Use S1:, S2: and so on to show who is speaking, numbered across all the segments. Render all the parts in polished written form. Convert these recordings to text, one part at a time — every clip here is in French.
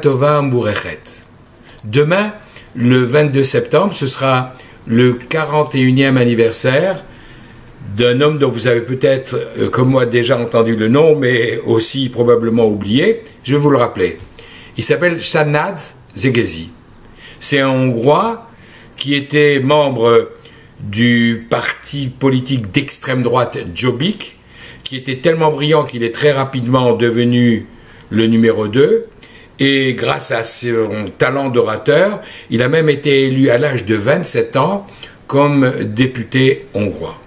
S1: Tova Mourechet. Demain, le 22 septembre, ce sera le 41e anniversaire d'un homme dont vous avez peut-être, comme moi, déjà entendu le nom, mais aussi probablement oublié. Je vais vous le rappeler. Il s'appelle Shanad Zegezi. C'est un Hongrois qui était membre du parti politique d'extrême droite Jobbik, qui était tellement brillant qu'il est très rapidement devenu le numéro 2. Et grâce à son talent d'orateur, il a même été élu à l'âge de 27 ans comme député hongrois.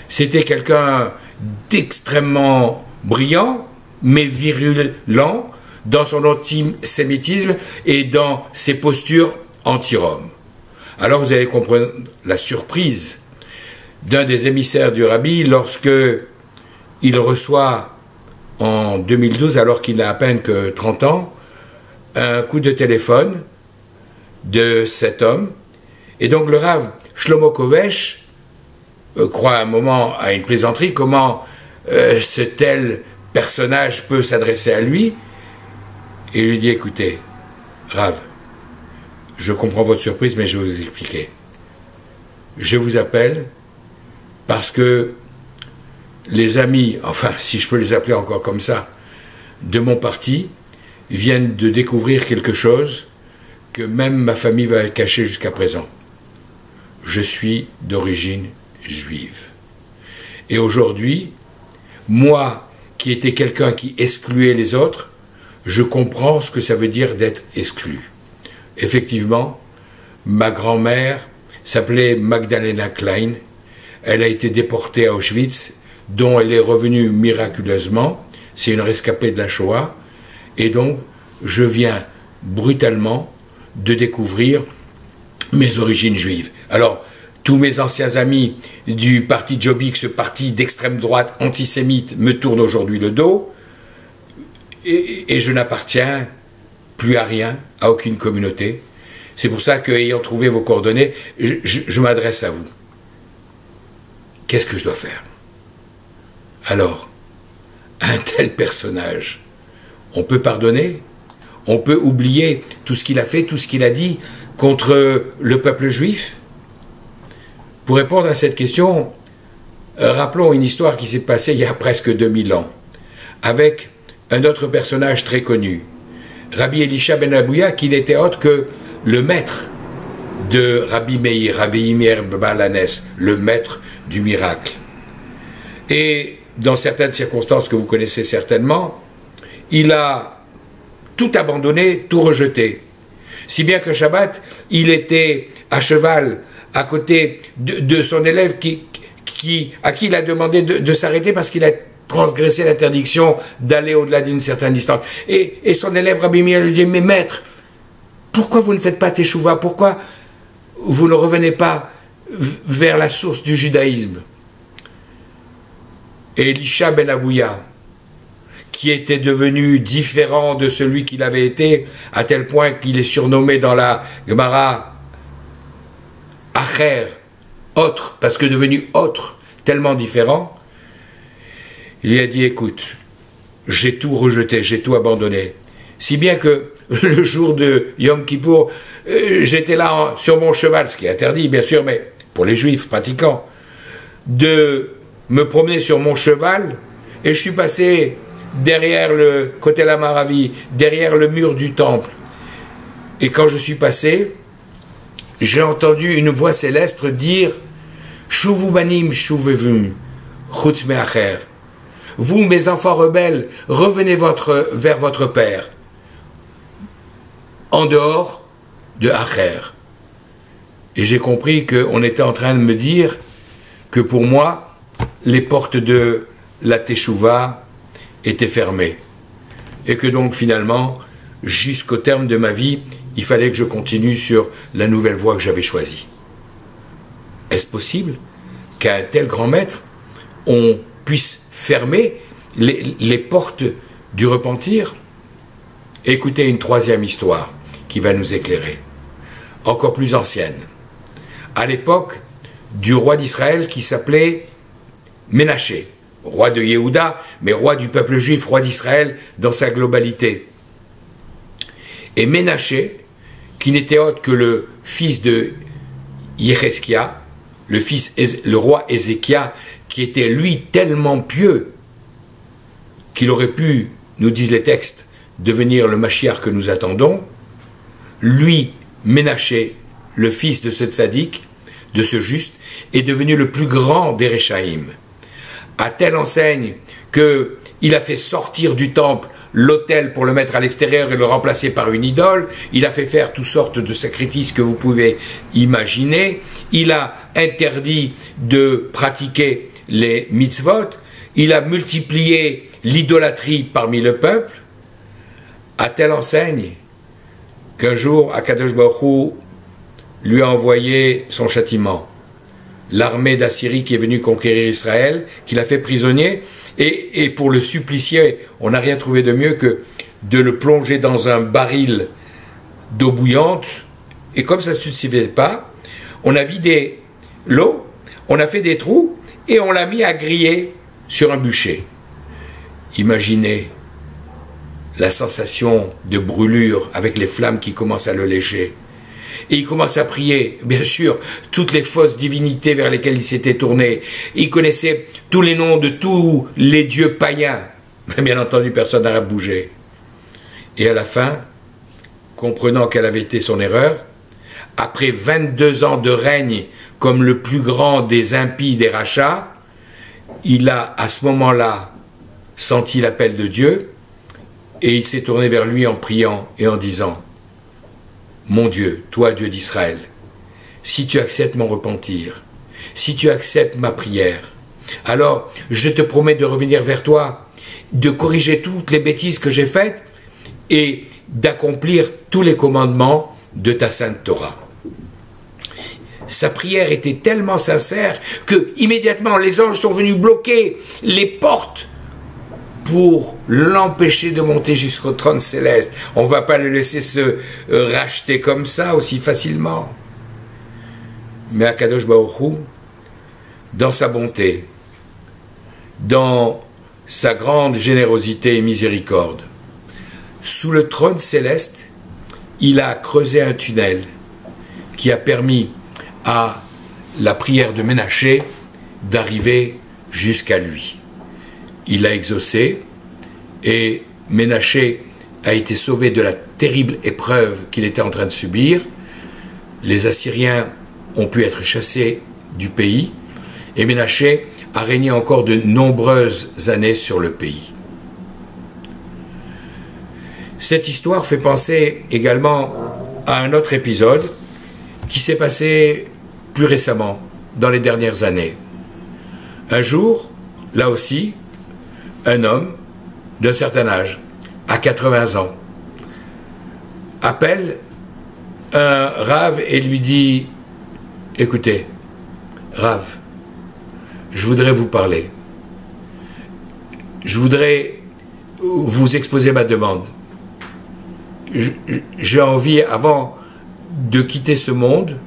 S1: C'était quelqu'un d'extrêmement brillant, mais virulent dans son antisémitisme et dans ses postures anti-Roms. Alors vous allez comprendre la surprise d'un des émissaires du rabbi lorsque il reçoit en 2012, alors qu'il n'a à peine que 30 ans, un coup de téléphone de cet homme. Et donc le Rav Shlomo Kovesh croit un moment à une plaisanterie, comment ce tel personnage peut s'adresser à lui, et lui dit: écoutez, Rav, je comprends votre surprise, mais je vais vous expliquer. Je vous appelle parce que les amis, enfin si je peux les appeler encore comme ça, de mon parti, viennent de découvrir quelque chose que même ma famille va cacher jusqu'à présent. Je suis d'origine juive. Et aujourd'hui, moi, qui étais quelqu'un qui excluait les autres, je comprends ce que ça veut dire d'être exclu. Effectivement, ma grand-mère s'appelait Magdalena Klein. Elle a été déportée à Auschwitz, dont elle est revenue miraculeusement. C'est une rescapée de la Shoah. Et donc, je viens brutalement de découvrir mes origines juives. Alors, tous mes anciens amis du parti Jobbik, ce parti d'extrême droite antisémite, me tournent aujourd'hui le dos, et je n'appartiens plus à rien, à aucune communauté. C'est pour ça qu'ayant trouvé vos coordonnées, je m'adresse à vous. Qu'est-ce que je dois faire? Alors, un tel personnage, on peut pardonner? On peut oublier tout ce qu'il a fait, tout ce qu'il a dit contre le peuple juif? Pour répondre à cette question, rappelons une histoire qui s'est passée il y a presque 2000 ans, avec un autre personnage très connu, Rabbi Elisha ben Abouya, qui n'était autre que le maître de Rabbi Meir, Rabbi Meir Baal HaNes, le maître du miracle. Et dans certaines circonstances que vous connaissez certainement, il a tout abandonné, tout rejeté. Si bien que Shabbat, il était à cheval à côté de son élève à qui il a demandé de s'arrêter parce qu'il a transgressé l'interdiction d'aller au-delà d'une certaine distance. Et son élève Rabbi Meir lui dit: mais maître, pourquoi vous ne faites pas teshuva? Pourquoi vous ne revenez pas vers la source du judaïsme? Et Elisha ben Abouya, qui était devenu différent de celui qu'il avait été, à tel point qu'il est surnommé dans la Gemara Acher, autre, parce que devenu autre, tellement différent, il lui a dit: écoute, j'ai tout rejeté, j'ai tout abandonné. Si bien que le jour de Yom Kippour, j'étais là sur mon cheval, ce qui est interdit bien sûr, mais pour les juifs pratiquants, de me promener sur mon cheval, et je suis passé derrière le côté la Maravi, derrière le mur du temple. Et quand je suis passé, j'ai entendu une voix céleste dire: Shuvu banim shuvevum chutz me'acher. Vous, mes enfants rebelles, revenez vers votre père, en dehors de Acher. Et j'ai compris qu'on était en train de me dire que pour moi, les portes de la Teshuvah étaient fermées. Et que donc finalement, jusqu'au terme de ma vie, il fallait que je continue sur la nouvelle voie que j'avais choisie. Est-ce possible qu'à un tel grand maître, on puisse fermer les portes du repentir? Écoutez une troisième histoire qui va nous éclairer, encore plus ancienne. À l'époque du roi d'Israël qui s'appelait Ménaché, roi de Yehuda, mais roi du peuple juif, roi d'Israël dans sa globalité. Et Ménaché, qui n'était autre que le fils de Yecheskia, le roi Ézéchias, qui était lui tellement pieux qu'il aurait pu, nous disent les textes, devenir le Mashiach que nous attendons, lui, Ménaché, le fils de ce tzaddik, de ce juste, est devenu le plus grand des Réchaïm, à telle enseigne qu'il a fait sortir du temple l'autel pour le mettre à l'extérieur et le remplacer par une idole. Il a fait faire toutes sortes de sacrifices que vous pouvez imaginer. Il a interdit de pratiquer les mitzvot. Il a multiplié l'idolâtrie parmi le peuple, à telle enseigne qu'un jour, Akadosh Baruch Hu lui a envoyé son châtiment. L'armée d'Assyrie qui est venue conquérir Israël, qu'il a fait prisonnier, et pour le supplicier, on n'a rien trouvé de mieux que de le plonger dans un baril d'eau bouillante, et comme ça ne suffisait pas, on a vidé l'eau, on a fait des trous, et on l'a mis à griller sur un bûcher. Imaginez la sensation de brûlure avec les flammes qui commencent à le lécher. Et il commence à prier, bien sûr, toutes les fausses divinités vers lesquelles il s'était tourné. Il connaissait tous les noms de tous les dieux païens. Bien entendu, personne n'a bougé. Et à la fin, comprenant quelle avait été son erreur, après 22 ans de règne comme le plus grand des impies des rachats, il a à ce moment-là senti l'appel de Dieu et il s'est tourné vers lui en priant et en disant: mon Dieu, toi Dieu d'Israël, si tu acceptes mon repentir, si tu acceptes ma prière, alors je te promets de revenir vers toi, de corriger toutes les bêtises que j'ai faites et d'accomplir tous les commandements de ta sainte Torah. Sa prière était tellement sincère que immédiatement les anges sont venus bloquer les portes pour l'empêcher de monter jusqu'au trône céleste. On ne va pas le laisser se racheter comme ça aussi facilement. Mais Akadosh Baruch Hu, dans sa bonté, dans sa grande générosité et miséricorde, sous le trône céleste, il a creusé un tunnel qui a permis à la prière de Ménaché d'arriver jusqu'à lui. Il a exaucé et Ménaché a été sauvé de la terrible épreuve qu'il était en train de subir. Les Assyriens ont pu être chassés du pays et Ménaché a régné encore de nombreuses années sur le pays. Cette histoire fait penser également à un autre épisode qui s'est passé plus récemment, dans les dernières années. Un jour, là aussi, un homme d'un certain âge, à 80 ans, appelle un Rav et lui dit: écoutez, Rav, je voudrais vous parler. Je voudrais vous exposer ma demande. J'ai envie, avant de quitter ce monde,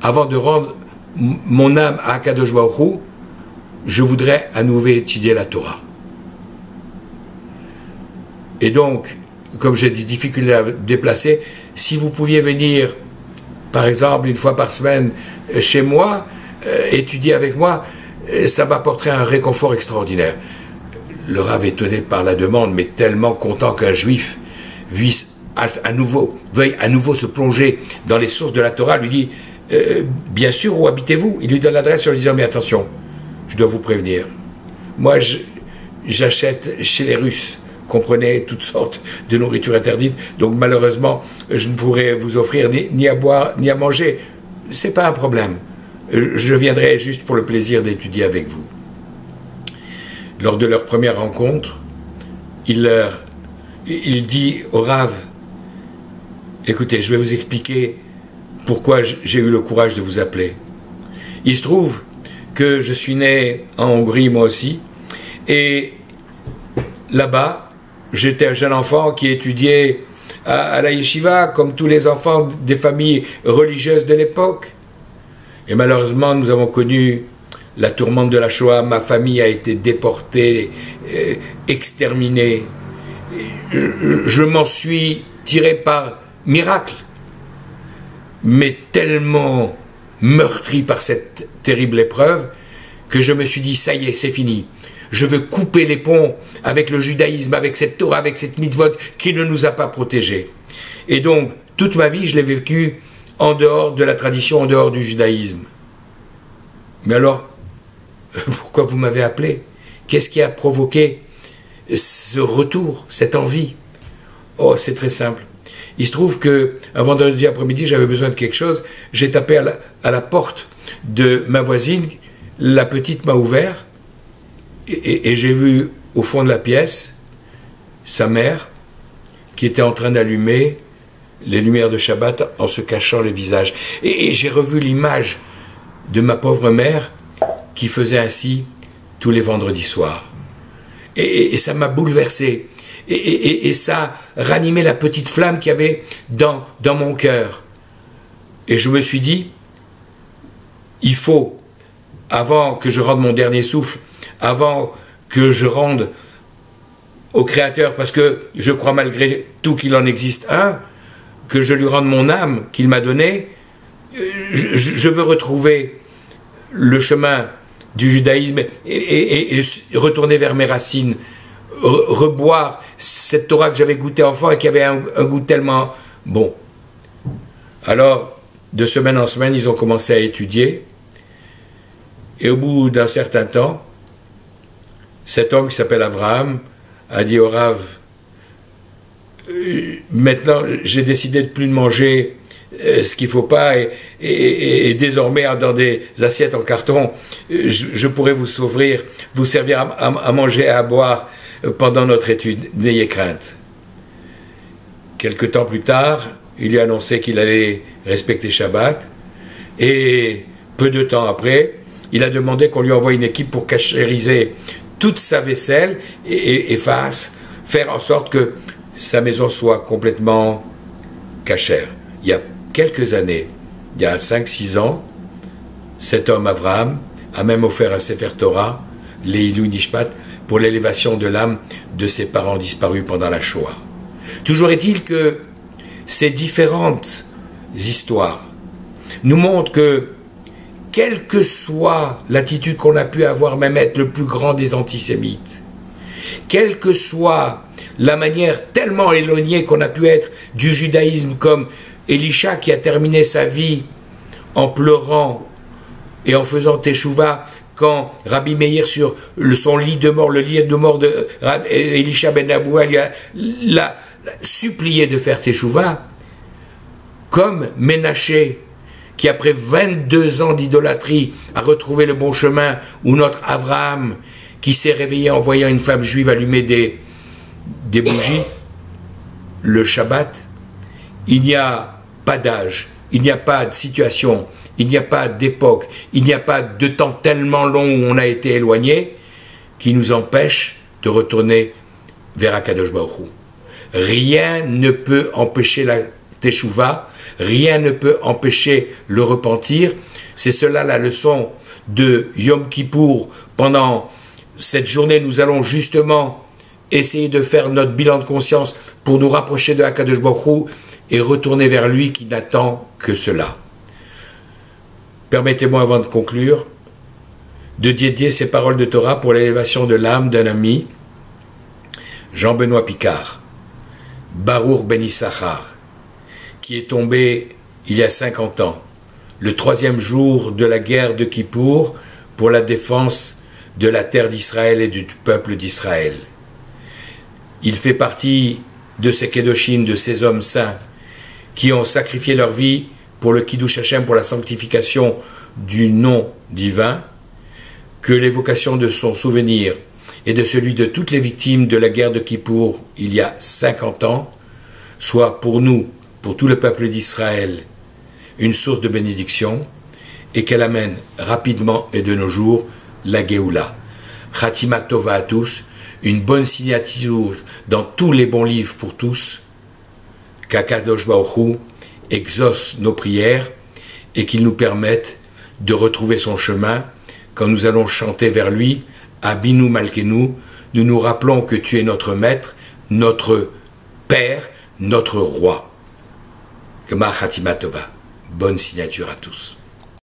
S1: avant de rendre mon âme à Akadosh Baruch Hu, je voudrais à nouveau étudier la Torah. Et donc, comme j'ai des difficultés à me déplacer, si vous pouviez venir, par exemple, une fois par semaine chez moi, étudier avec moi, ça m'apporterait un réconfort extraordinaire. Le Rav, étonné par la demande, mais tellement content qu'un juif veuille à nouveau se plonger dans les sources de la Torah, lui dit: bien sûr, où habitez-vous? Il lui donne l'adresse en lui disant: mais attention, je dois vous prévenir. Moi, j'achète chez les Russes, comprenez, toutes sortes de nourriture interdite, donc malheureusement, je ne pourrai vous offrir ni à boire, ni à manger. C'est pas un problème. Je viendrai juste pour le plaisir d'étudier avec vous. Lors de leur première rencontre, il dit au Rav: écoutez, je vais vous expliquer pourquoi j'ai eu le courage de vous appeler. Il se trouve que je suis né en Hongrie, moi aussi, et là-bas, j'étais un jeune enfant qui étudiait à la yeshiva, comme tous les enfants des familles religieuses de l'époque. Et malheureusement, nous avons connu la tourmente de la Shoah. Ma famille a été déportée, exterminée. Je m'en suis tiré par miracle, mais tellement meurtri par cette terrible épreuve que je me suis dit, ça y est, c'est fini. Je veux couper les ponts avec le judaïsme, avec cette Torah, avec cette mitzvot qui ne nous a pas protégés. Et donc, toute ma vie, je l'ai vécu en dehors de la tradition, en dehors du judaïsme. Mais alors, pourquoi vous m'avez appelé? Qu'est-ce qui a provoqué ce retour, cette envie? Oh, c'est très simple. Il se trouve qu'un vendredi après-midi, j'avais besoin de quelque chose. J'ai tapé à la porte de ma voisine. La petite m'a ouvert et j'ai vu au fond de la pièce sa mère qui était en train d'allumer les lumières de Shabbat en se cachant le visage. Et j'ai revu l'image de ma pauvre mère qui faisait ainsi tous les vendredis soirs. Et ça m'a bouleversé. Et ça ranimait la petite flamme qu'il y avait dans mon cœur. Et je me suis dit, il faut, avant que je rende mon dernier souffle, avant que je rende au Créateur, parce que je crois malgré tout qu'il en existe un, que je lui rende mon âme qu'il m'a donnée, je veux retrouver le chemin du judaïsme et retourner vers mes racines, reboire cette Torah que j'avais goûtée enfant et qui avait un goût tellement bon. Alors, de semaine en semaine, ils ont commencé à étudier. Et au bout d'un certain temps, cet homme qui s'appelle Abraham a dit au Rav, maintenant j'ai décidé de plus de manger ce qu'il ne faut pas et désormais dans des assiettes en carton, je pourrais vous servir à manger et à boire pendant notre étude. N'ayez crainte. Quelque temps plus tard, il lui a annoncé qu'il allait respecter Shabbat et peu de temps après, il a demandé qu'on lui envoie une équipe pour cachériser toute sa vaisselle et faire en sorte que sa maison soit complètement cachère. Il y a quelques années, il y a 5-6 ans, cet homme Abraham a même offert un Sefer Torah, Leilui Nishmat, pour l'élévation de l'âme de ses parents disparus pendant la Shoah. Toujours est-il que ces différentes histoires nous montrent que quelle que soit l'attitude qu'on a pu avoir, même être le plus grand des antisémites, quelle que soit la manière tellement éloignée qu'on a pu être du judaïsme, comme Elisha qui a terminé sa vie en pleurant et en faisant teshuva, quand Rabbi Meir sur son lit de mort, le lit de mort de Elisha ben Aboual l'a supplié de faire teshuva, comme Ménaché, qui après 22 ans d'idolâtrie a retrouvé le bon chemin, ou notre Abraham, qui s'est réveillé en voyant une femme juive allumer des bougies, le Shabbat, il n'y a pas d'âge, il n'y a pas de situation, il n'y a pas d'époque, il n'y a pas de temps tellement long où on a été éloigné qui nous empêche de retourner vers Akadosh Baruch Hu. Rien ne peut empêcher la Teshuvah, rien ne peut empêcher le repentir. C'est cela la leçon de Yom Kippour. Pendant cette journée, nous allons justement essayer de faire notre bilan de conscience pour nous rapprocher de Akadosh Baruch Hu et retourner vers lui qui n'attend que cela. Permettez-moi, avant de conclure, de dédier ces paroles de Torah pour l'élévation de l'âme d'un ami, Jean-Benoît Picard, Baruch Ben Issachar, qui est tombé il y a 50 ans, le 3e jour de la guerre de Kippour, pour la défense de la terre d'Israël et du peuple d'Israël. Il fait partie de ces Kedoshim, de ces hommes saints, qui ont sacrifié leur vie pour le Kiddush Hashem, pour la sanctification du nom divin, que l'évocation de son souvenir et de celui de toutes les victimes de la guerre de Kippour il y a 50 ans soit pour nous, pour tout le peuple d'Israël, une source de bénédiction et qu'elle amène rapidement et de nos jours la Géoula. Khatima Tova à tous, une bonne signature dans tous les bons livres pour tous, qu'Akadosh Baruch Hu exauce nos prières et qu'il nous permette de retrouver son chemin quand nous allons chanter vers lui, Abinu Malkenu, nous nous rappelons que tu es notre maître, notre Père, notre Roi. Gmar Khatima Tova. Bonne signature à tous.